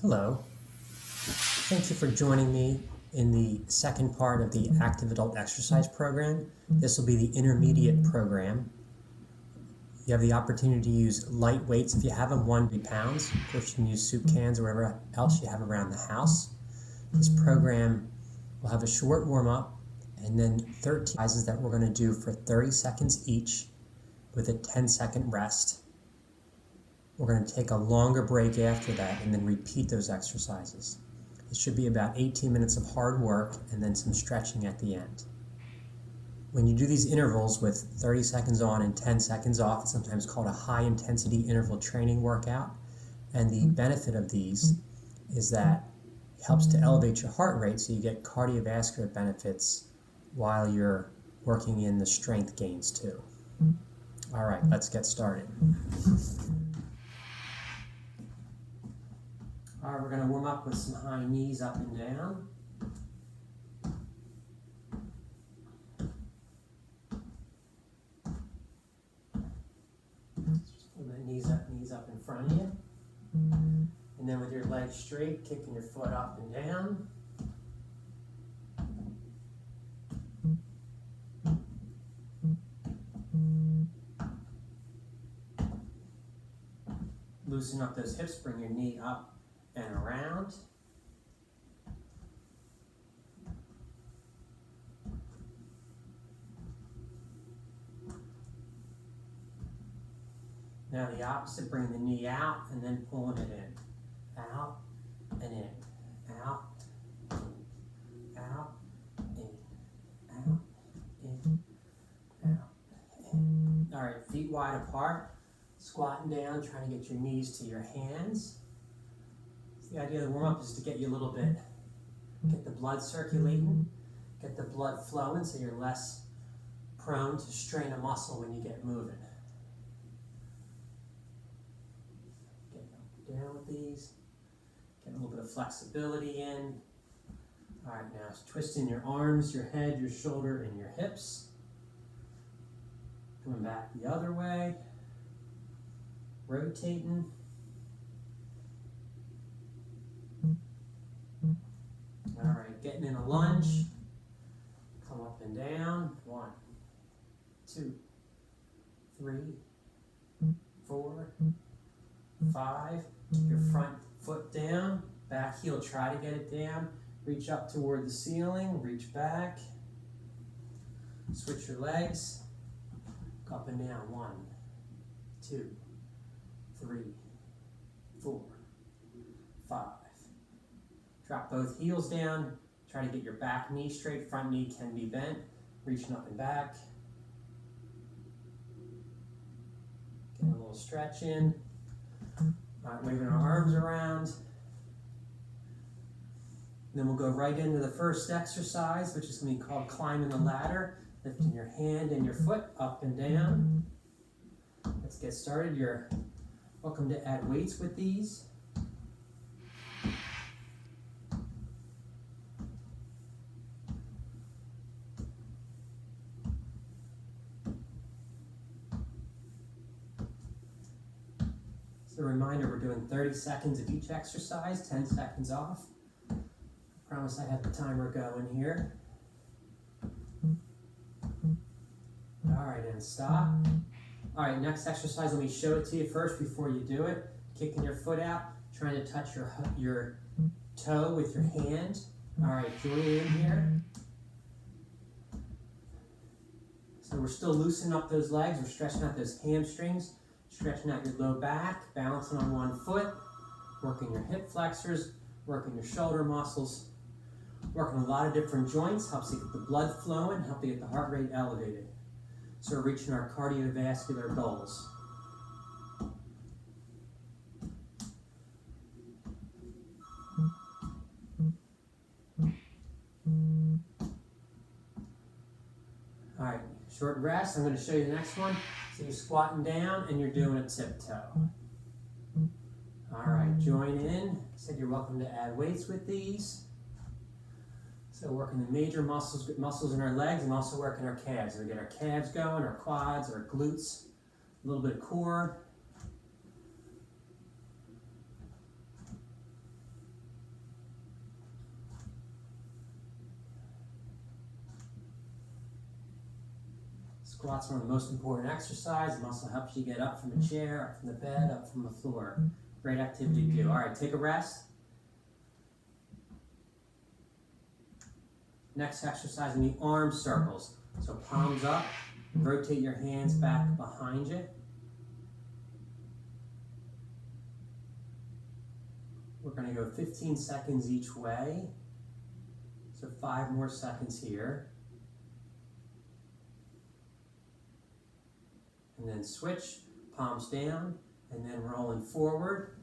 Hello. Thank you for joining me in the second part of the Active Adult Exercise program. This will be the intermediate program. You have the opportunity to use light weights if you have them, 1 to 2 pounds. Of course, you can use soup cans or whatever else you have around the house. This program will have a short warm-up and then 13 exercises that we're going to do for 30 seconds each with a 10-second rest. We're going to take a longer break after that and then repeat those exercises. It should be about 18 minutes of hard work and then some stretching at the end. When you do these intervals with 30 seconds on and 10 seconds off, it's sometimes called a high-intensity interval training workout. And the benefit of these is that it helps to elevate your heart rate so you get cardiovascular benefits while you're working in the strength gains too. All right, let's get started. All right, we're going to warm up with some high knees up and down. Just put the knees up in front of you. And then with your legs straight, kicking your foot up and down. Loosen up those hips, bring your knee up and around. Now the opposite, bring the knee out and then pulling it in. Out and in. Out, in. Out, in. Out, in. Out, in. All right, feet wide apart. Squatting down, trying to get your knees to your hands. The idea of the warm-up is to get you a little bit, get the blood circulating, get the blood flowing so you're less prone to strain a muscle when you get moving. Get down with these, get a little bit of flexibility in. All right, now twisting your arms, your head, your shoulder, and your hips. Coming back the other way, rotating. All right, getting in a lunge. Come up and down. 1, 2, 3, 4, 5. Keep your front foot down. Back heel, try to get it down. Reach up toward the ceiling. Reach back. Switch your legs. Go up and down. 1, 2, 3, 4, 5. Drop both heels down. Try to get your back knee straight. Front knee can be bent. Reaching up and back. Getting a little stretch in. All right, waving our arms around. Then we'll go right into the first exercise, which is going to be called climbing the ladder. Lifting your hand and your foot up and down. Let's get started. You're welcome to add weights with these. As a reminder, we're doing 30 seconds of each exercise, 10 seconds off. I promise I have the timer going here. All right, and stop. All right, next exercise, let me show it to you first before you do it. Kicking your foot out, trying to touch your toe with your hand. All right, join in here. So we're still loosening up those legs. We're stretching out those hamstrings, stretching out your low back, balancing on one foot, working your hip flexors, working your shoulder muscles, working a lot of different joints, helps you get the blood flowing, help you get the heart rate elevated. So we're reaching our cardiovascular goals. All right, short rest. I'm going to show you the next one. So you're squatting down and you're doing a tiptoe. All right, join in. Said you're welcome to add weights with these. So working the major muscles in our legs and also working our calves. So we get our calves going, our quads, our glutes, a little bit of core. Squats are one of the most important exercises. The muscle helps you get up from the chair, up from the bed, up from the floor. Great activity to do. All right, take a rest. Next exercise in the arm circles. So palms up, rotate your hands back behind you. We're going to go 15 seconds each way. So 5 more seconds here. And then switch, palms down, and then rolling forward.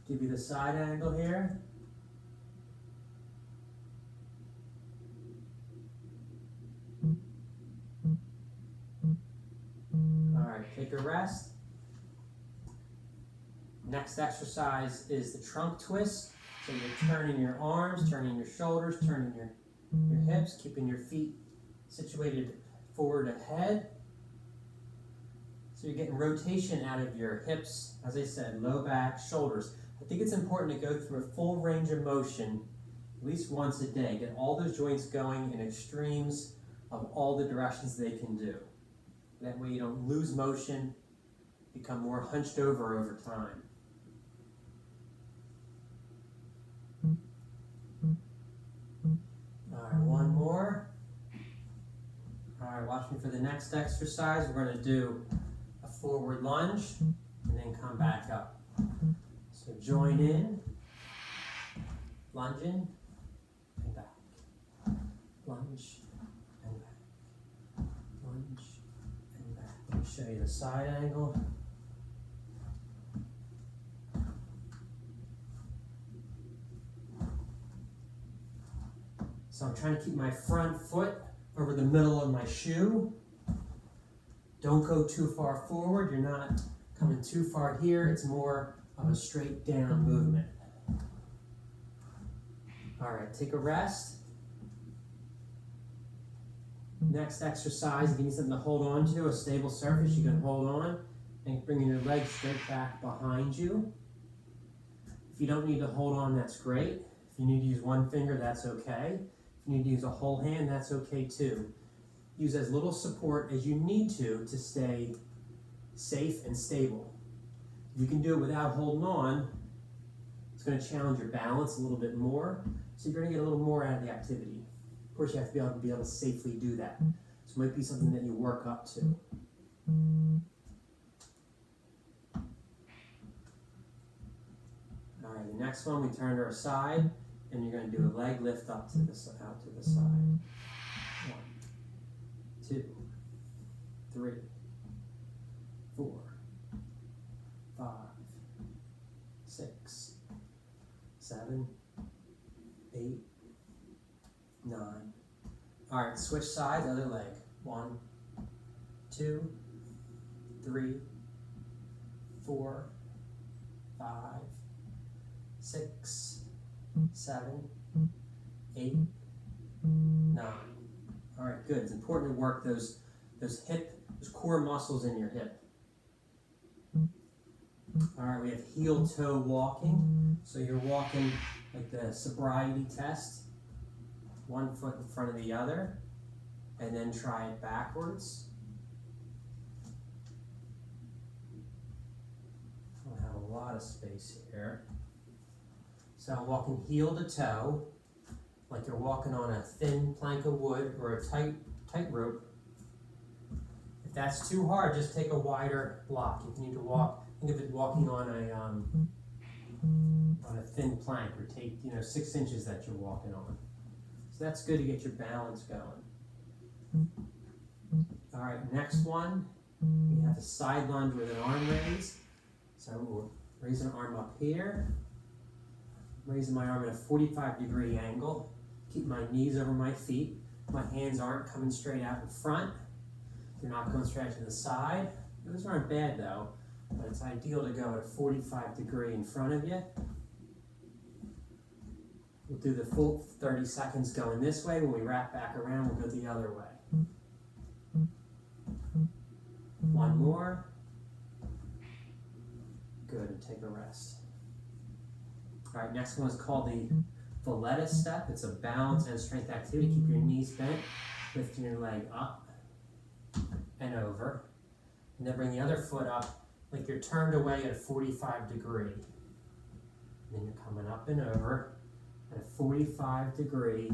Give you the side angle here. All right, take a rest. Next exercise is the trunk twist. So you're turning your arms, turning your shoulders, turning your hips, keeping your feet situated forward ahead. So you're getting rotation out of your hips, as I said, low back, shoulders. I think it's important to go through a full range of motion at least once a day. Get all those joints going in extremes of all the directions they can do. That way you don't lose motion, become more hunched over time. All right, one more. All right, watch me for the next exercise. We're going to do a forward lunge and then come back up. So join in, lunging, and back. Lunge and back. Lunge and back. Let me show you the side angle. So I'm trying to keep my front foot over the middle of my shoe. Don't go too far forward. You're not coming too far here. It's more of a straight down movement. All right, take a rest. Next exercise, if you need something to hold on to, a stable surface, you can hold on and bringing your legs straight back behind you. If you don't need to hold on, that's great. If you need to use one finger, that's okay. If you need to use a whole hand, that's okay too. Use as little support as you need to stay safe and stable. If you can do it without holding on, it's going to challenge your balance a little bit more, so you're going to get a little more out of the activity. Of course, you have to be able to safely do that. So it might be something that you work up to. All right, the next one, we turn to our side, and you're going to do a leg lift up to the out to the side. 1, 2, 3, 4, 5, 6, 7, 8, 9. All right, switch sides, other leg. 1, 2, 3, 4, 5, 6, 7, 8, 9. All right, good. It's important to work those core muscles in your hip. All right, we have heel-toe walking. So you're walking like the sobriety test, one foot in front of the other, and then try it backwards. I have a lot of space here. So I'm walking heel to toe, like you're walking on a thin plank of wood or a tight rope. If that's too hard, just take a wider block. If you need to walk, think of it walking on a thin plank, or take 6 inches that you're walking on. So that's good to get your balance going. All right, next one, we have a side lunge with an arm raise. So we'll raise an arm up here. Raising my arm at a 45-degree angle. Keep my knees over my feet. My hands aren't coming straight out in front. They're not going straight to the side. Those aren't bad though, but it's ideal to go at a 45-degree in front of you. We'll do the full 30 seconds going this way. When we wrap back around, we'll go the other way. One more. Good, and take a rest. All right, next one is called the Valetta Step. It's a balance and strength activity. Keep your knees bent, lifting your leg up and over. And then bring the other foot up like you're turned away at a 45 degree. And then you're coming up and over at a 45 degree.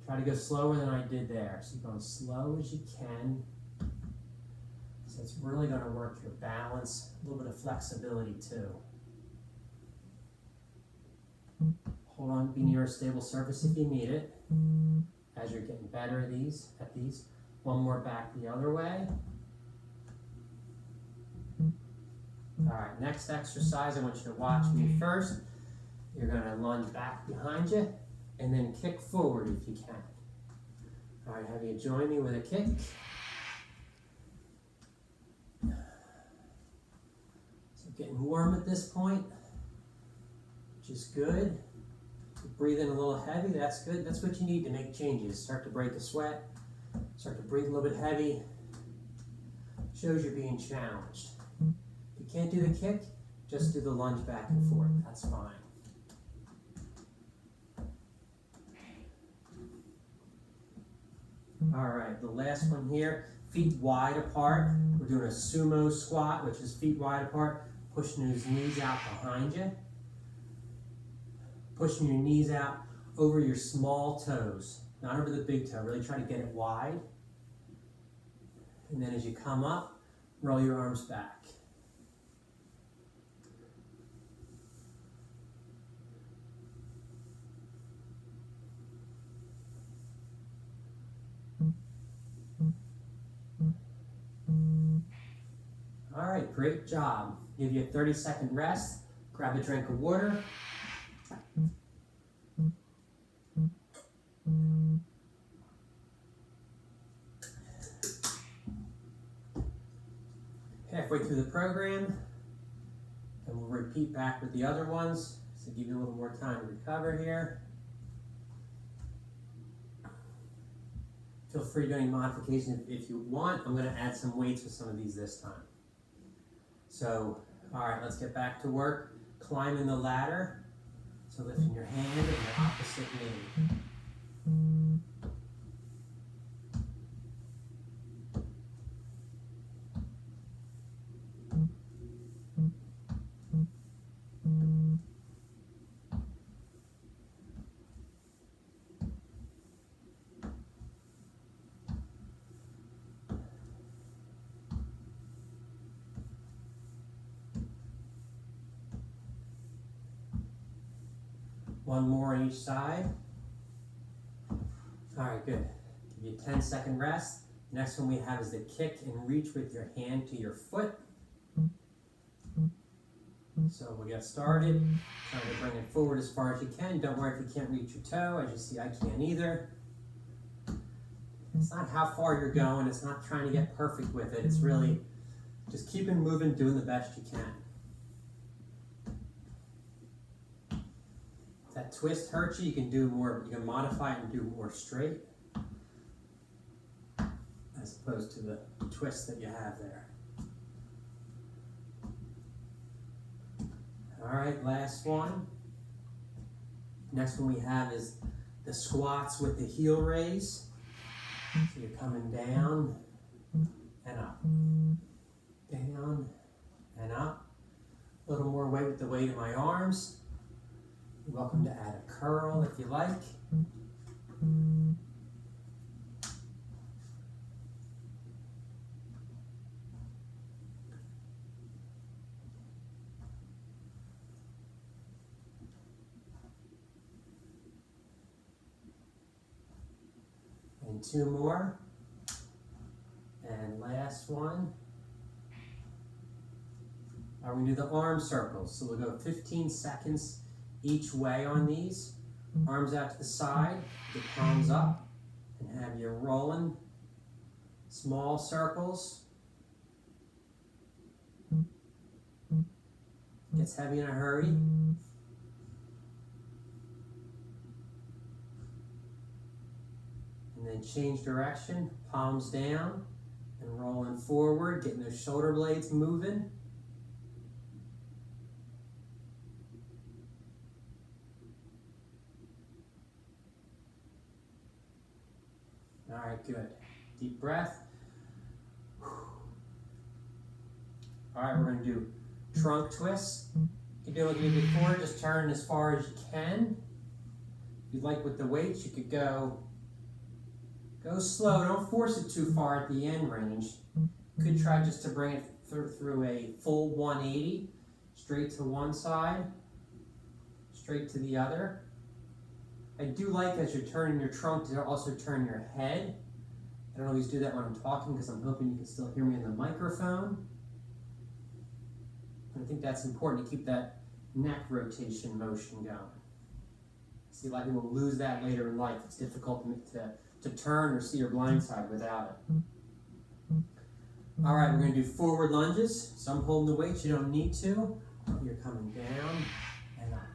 Try to go slower than I did there. So you're going as slow as you can. So it's really going to work your balance, a little bit of flexibility too. Hold on, be near a stable surface if you need it. As you're getting better at these. One more back the other way. All right, next exercise, I want you to watch me first. You're going to lunge back behind you and then kick forward if you can. All right, have you join me with a kick. So getting warm at this point, which is good. Breathing a little heavy, that's good. That's what you need to make changes. Start to break a sweat, start to breathe a little bit heavy. Shows you're being challenged. If you can't do the kick, just do the lunge back and forth. That's fine. All right, the last one here, feet wide apart. We're doing a sumo squat, which is feet wide apart, pushing those knees out behind you. Pushing your knees out over your small toes, not over the big toe. Really try to get it wide. And then as you come up, roll your arms back. All right, great job. Give you a 30-second rest. Grab a drink of water. Halfway through the program, and we'll repeat back with the other ones, so give you a little more time to recover here. Feel free to do any modifications if you want. I'm going to add some weights with some of these this time. So, all right, let's get back to work. Climbing the ladder, so lifting your hand and your opposite knee. One more on each side. All right, good. Give you a 10-second rest. Next one we have is the kick and reach with your hand to your foot. So we'll get started. Trying to bring it forward as far as you can. Don't worry if you can't reach your toe. As you see, I can't either. It's not how far you're going. It's not trying to get perfect with it. It's really just keeping moving, doing the best you can. If that twist hurts you, you can do more. You can modify it and do more straight, as opposed to the twist that you have there. All right, last one. Next one we have is the squats with the heel raise. So you're coming down and up, down and up. A little more weight with the weight of my arms. You're welcome to add a curl if you like. And two more. And last one. We're going to do the arm circles. So we'll go 15 seconds each way on these. Arms out to the side, the palms up, and have you rolling small circles. Gets heavy in a hurry. And then change direction, palms down, and rolling forward, getting those shoulder blades moving. All right, good. Deep breath. All right, we're going to do trunk twists. You can do what you did before, just turn as far as you can. If you like with the weights, you could go slow. Don't force it too far at the end range. You could try just to bring it through a full 180, straight to one side, straight to the other. I do like as you're turning your trunk to also turn your head. I don't always do that when I'm talking because I'm hoping you can still hear me in the microphone. And I think that's important to keep that neck rotation motion going. See, a lot of people lose that later in life. It's difficult to turn or see your blind side without it. All right, we're going to do forward lunges. So I'm holding the weights. You don't need to. You're coming down and up,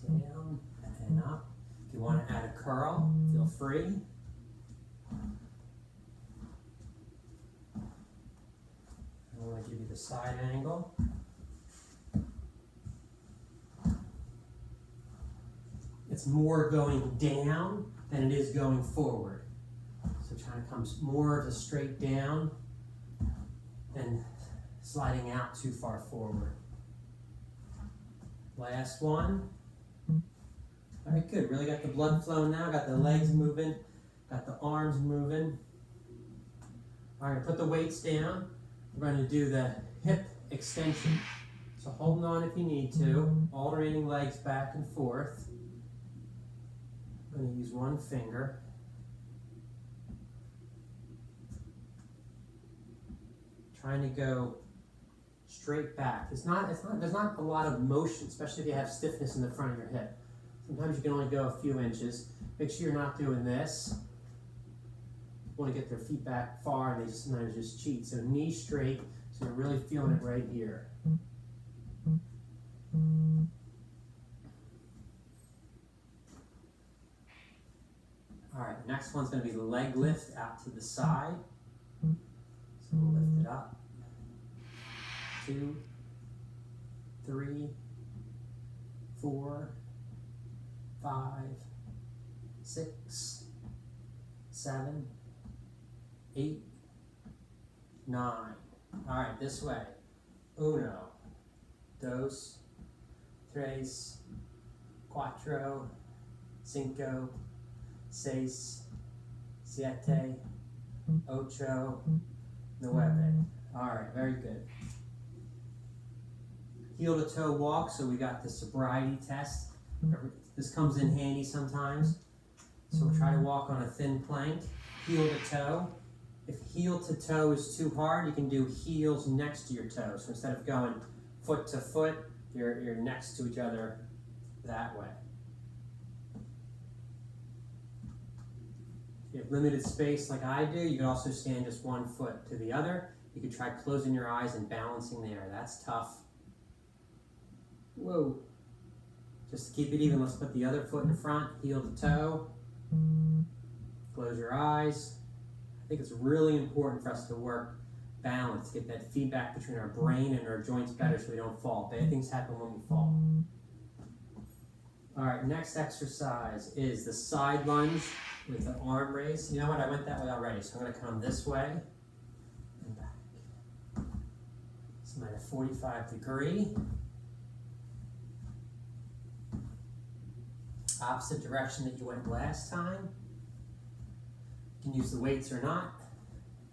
down and up. If you want to add a curl, feel free. I want to give you the side angle. It's more going down than it is going forward. So trying to come more of a straight down than sliding out too far forward. Last one. All right, good. Really got the blood flowing now. Got the legs moving. Got the arms moving. All right, put the weights down. We're going to do the hip extension. So holding on if you need to. Alternating legs back and forth. I'm going to use one finger. Trying to go straight back. There's not a lot of motion, especially if you have stiffness in the front of your hip. Sometimes you can only go a few inches. Make sure you're not doing this. You want to get their feet back far, and they sometimes just cheat. So knee straight, so you're really feeling it right here. All right, next one's going to be the leg lift out to the side. So we'll lift it up. 2, 3, 4, 5, 6, 7, 8, 9. All right, this way. 1, 2, 3, 4, 5, 6, 7, 8, 9. All right, very good. Heel to toe walk, so we got the sobriety test. This comes in handy sometimes. So we'll try to walk on a thin plank, heel to toe. If heel to toe is too hard, you can do heels next to your toes. So instead of going foot to foot, you're next to each other that way. If you have limited space like I do, you can also stand just one foot to the other. You could try closing your eyes and balancing there. That's tough. Whoa. Just to keep it even, let's put the other foot in front, heel to toe. Close your eyes. I think it's really important for us to work balance, get that feedback between our brain and our joints better so we don't fall. Bad things happen when we fall. All right, next exercise is the side lunge with the arm raise. You know what, I went that way already, so I'm going to come this way and back. So I'm at a 45-degree. Opposite direction that you went last time. You can use the weights or not.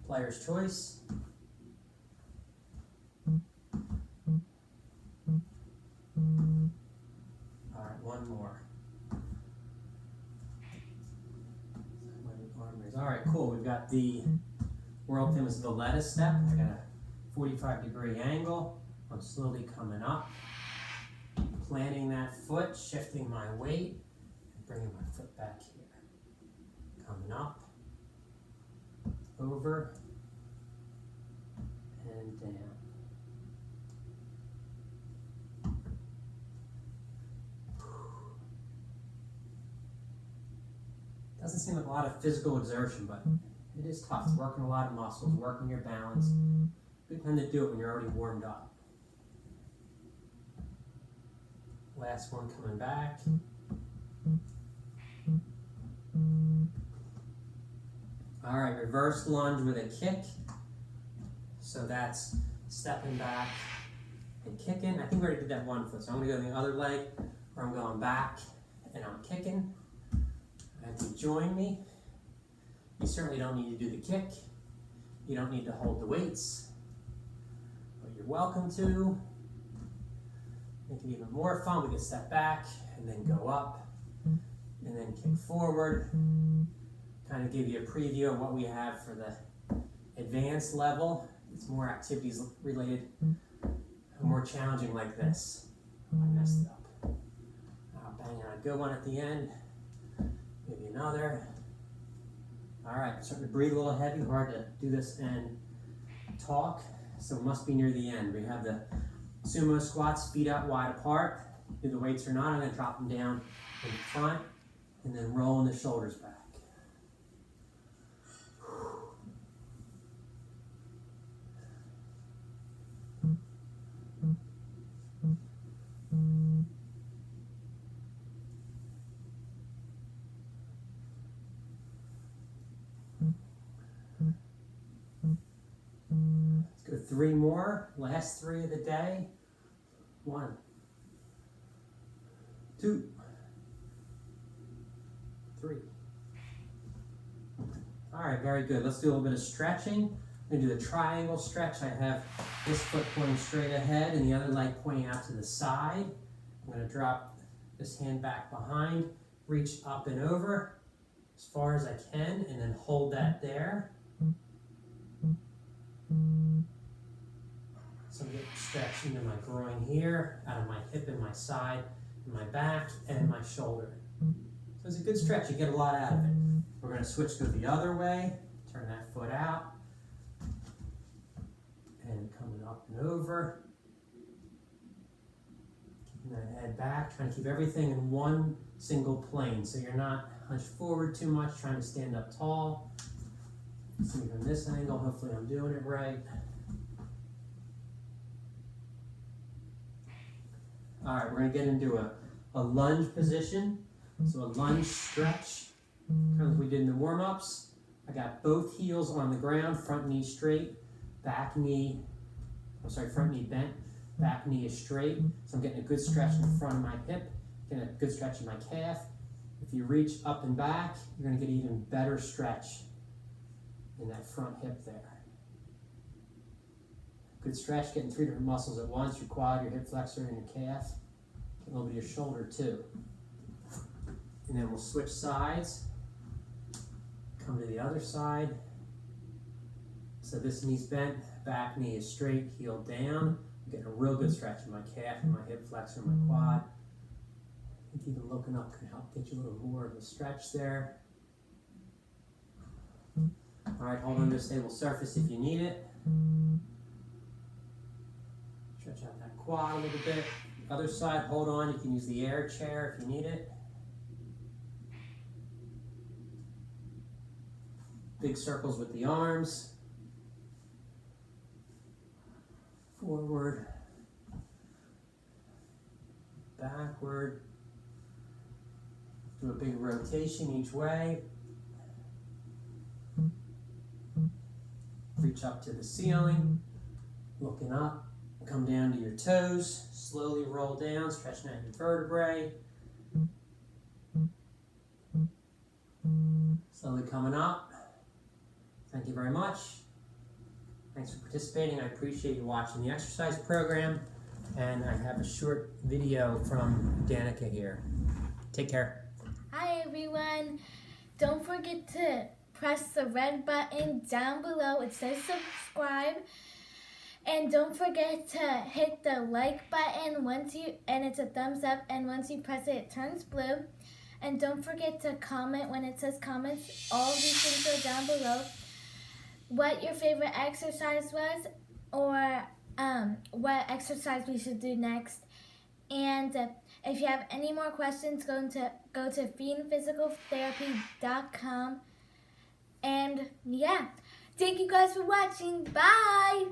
Player's choice. All right, one more. All right, cool. We've got the world famous Valetta Step. I got a 45-degree angle. I'm slowly coming up, planting that foot, shifting my weight, and bringing my foot back here. Coming up, over, and down. Doesn't seem like a lot of physical exertion, but it is tough. It's working a lot of muscles, working your balance. Good time to do it when you're already warmed up. Last one coming back. All right, reverse lunge with a kick. So that's stepping back and kicking. I think we already did that one foot, so I'm going to go to the other leg where I'm going back and I'm kicking. If you join me, you certainly don't need to do the kick. You don't need to hold the weights, but you're welcome to. Make it even more fun. We can step back and then go up and then kick forward. Kind of give you a preview of what we have for the advanced level. It's more activities related, more challenging like this. I messed up. I'll bang out a good one at the end. Maybe another. All right, starting to breathe a little heavy. Hard to do this and talk, so it must be near the end. We have the sumo squats, feet out wide apart. Do the weights or not, I'm going to drop them down in front and then rolling the shoulders back. Let's go 3 more, last 3 of the day. 1, 2, 3. All right, very good. Let's do a little bit of stretching. I'm going to do the triangle stretch. I have this foot pointing straight ahead and the other leg pointing out to the side. I'm going to drop this hand back behind, reach up and over as far as I can, and then hold that there. So I'm getting stretch into my groin here, out of my hip and my side, and my back, and my shoulder. So it's a good stretch. You get a lot out of it. We're going to switch to the other way. Turn that foot out. And coming up and over. Keeping that head back. Trying to keep everything in one single plane. So you're not hunched forward too much. Trying to stand up tall. See from this angle. Hopefully I'm doing it right. All right, we're going to get into a lunge position. So a lunge stretch, kind of like we did in the warm-ups. I got both heels on the ground, front knee straight, front knee bent, back knee is straight. So I'm getting a good stretch in the front of my hip, getting a good stretch in my calf. If you reach up and back, you're going to get even better stretch in that front hip there. Good stretch, getting 3 different muscles at once, your quad, your hip flexor, and your calf. Get a little bit of your shoulder too. And then we'll switch sides. Come to the other side. So this knee's bent, back knee is straight, heel down. I'm getting a real good stretch in my calf and my hip flexor and my quad. I think even looking up can help get you a little more of a stretch there. All right, hold on to a stable surface if you need it. Stretch out that quad a little bit. Other side, hold on. You can use the air chair if you need it. Big circles with the arms. Forward. Backward. Do a big rotation each way. Reach up to the ceiling. Looking up. Come down to your toes. Slowly roll down, stretching out your vertebrae. Slowly coming up. Thank you very much. Thanks for participating. I appreciate you watching the exercise program. And I have a short video from Danica here. Take care. Hi everyone. Don't forget to press the red button down below. It says subscribe. And don't forget to hit the like button and it's a thumbs up, and once you press it, it turns blue. And don't forget to comment when it says comments. All these things are down below. What your favorite exercise was, or what exercise we should do next. And if you have any more questions, go to feanphysicaltherapy.com. And yeah, thank you guys for watching. Bye!